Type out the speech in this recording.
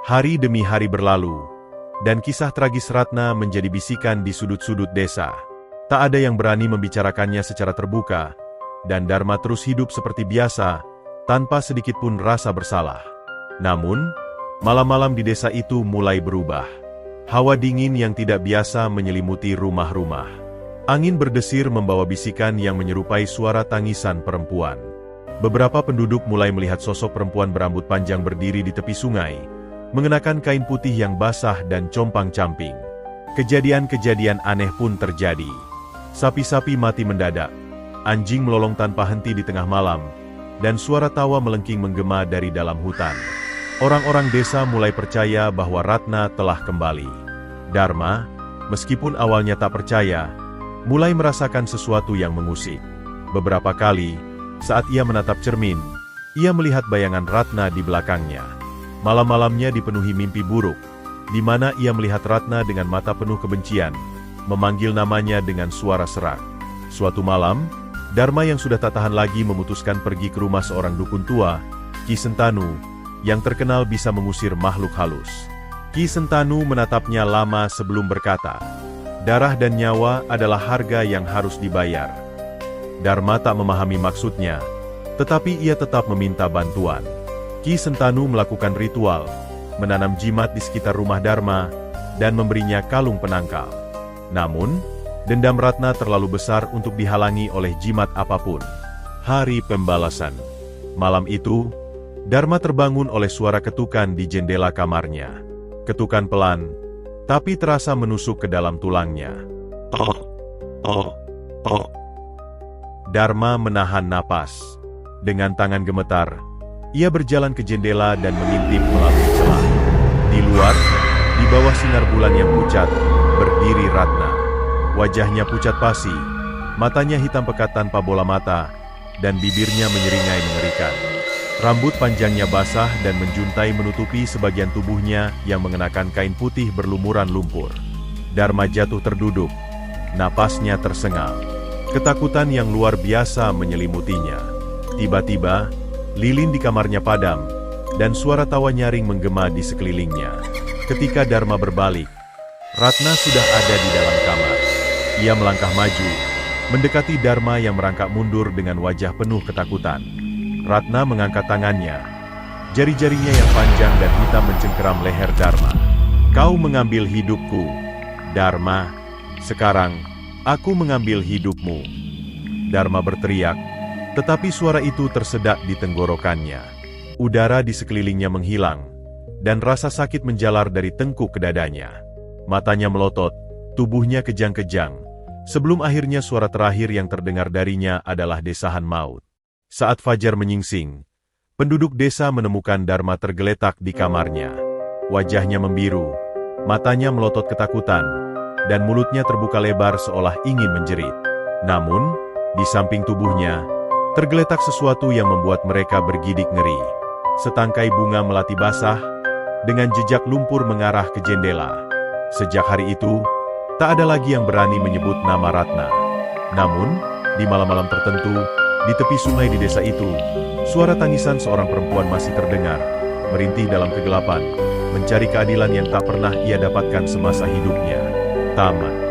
Hari demi hari berlalu, dan kisah tragis Ratna menjadi bisikan di sudut-sudut desa. Tak ada yang berani membicarakannya secara terbuka, dan Dharma terus hidup seperti biasa, tanpa sedikit pun rasa bersalah. Namun, malam-malam di desa itu mulai berubah. Hawa dingin yang tidak biasa menyelimuti rumah-rumah. Angin berdesir membawa bisikan yang menyerupai suara tangisan perempuan. Beberapa penduduk mulai melihat sosok perempuan berambut panjang berdiri di tepi sungai, mengenakan kain putih yang basah dan compang-camping. Kejadian-kejadian aneh pun terjadi. Sapi-sapi mati mendadak, anjing melolong tanpa henti di tengah malam, dan suara tawa melengking menggema dari dalam hutan. Orang-orang desa mulai percaya bahwa Ratna telah kembali. Dharma, meskipun awalnya tak percaya, mulai merasakan sesuatu yang mengusik. Beberapa kali, saat ia menatap cermin, ia melihat bayangan Ratna di belakangnya. Malam-malamnya dipenuhi mimpi buruk, di mana ia melihat Ratna dengan mata penuh kebencian, memanggil namanya dengan suara serak. Suatu malam, Dharma yang sudah tak tahan lagi memutuskan pergi ke rumah seorang dukun tua, Ki Sentanu, yang terkenal bisa mengusir makhluk halus. Ki Sentanu menatapnya lama sebelum berkata, "Darah dan nyawa adalah harga yang harus dibayar." Dharma tak memahami maksudnya, tetapi ia tetap meminta bantuan. Ki Sentanu melakukan ritual, menanam jimat di sekitar rumah Dharma, dan memberinya kalung penangkal. Namun, dendam Ratna terlalu besar untuk dihalangi oleh jimat apapun. Hari pembalasan. Malam itu, Dharma terbangun oleh suara ketukan di jendela kamarnya. Ketukan pelan, tapi terasa menusuk ke dalam tulangnya. Dharma menahan napas. Dengan tangan gemetar, ia berjalan ke jendela dan mengintip melalui celah. Di luar, di bawah sinar bulan yang pucat, berdiri Ratna. Wajahnya pucat pasi, matanya hitam pekat tanpa bola mata, dan bibirnya menyeringai mengerikan. Rambut panjangnya basah dan menjuntai menutupi sebagian tubuhnya yang mengenakan kain putih berlumuran lumpur. Dharma jatuh terduduk, napasnya tersengal. Ketakutan yang luar biasa menyelimutinya. Tiba-tiba, lilin di kamarnya padam, dan suara tawa nyaring menggema di sekelilingnya. Ketika Dharma berbalik, Ratna sudah ada di dalam kamar. Ia melangkah maju, mendekati Dharma yang merangkak mundur dengan wajah penuh ketakutan. Ratna mengangkat tangannya. Jari-jarinya yang panjang dan hitam mencengkeram leher Dharma. "Kau mengambil hidupku, Dharma. Sekarang, aku mengambil hidupmu." Dharma berteriak, tetapi suara itu tersedak di tenggorokannya. Udara di sekelilingnya menghilang, dan rasa sakit menjalar dari tengkuk ke dadanya. Matanya melotot, tubuhnya kejang-kejang, sebelum akhirnya suara terakhir yang terdengar darinya adalah desahan maut. Saat fajar menyingsing, penduduk desa menemukan Dharma tergeletak di kamarnya. Wajahnya membiru, matanya melotot ketakutan, dan mulutnya terbuka lebar seolah ingin menjerit. Namun, di samping tubuhnya, tergeletak sesuatu yang membuat mereka bergidik ngeri. Setangkai bunga melati basah, dengan jejak lumpur mengarah ke jendela. Sejak hari itu, tak ada lagi yang berani menyebut nama Ratna. Namun, di malam-malam tertentu, di tepi sungai di desa itu, suara tangisan seorang perempuan masih terdengar, merintih dalam kegelapan, mencari keadilan yang tak pernah ia dapatkan semasa hidupnya. Tamat.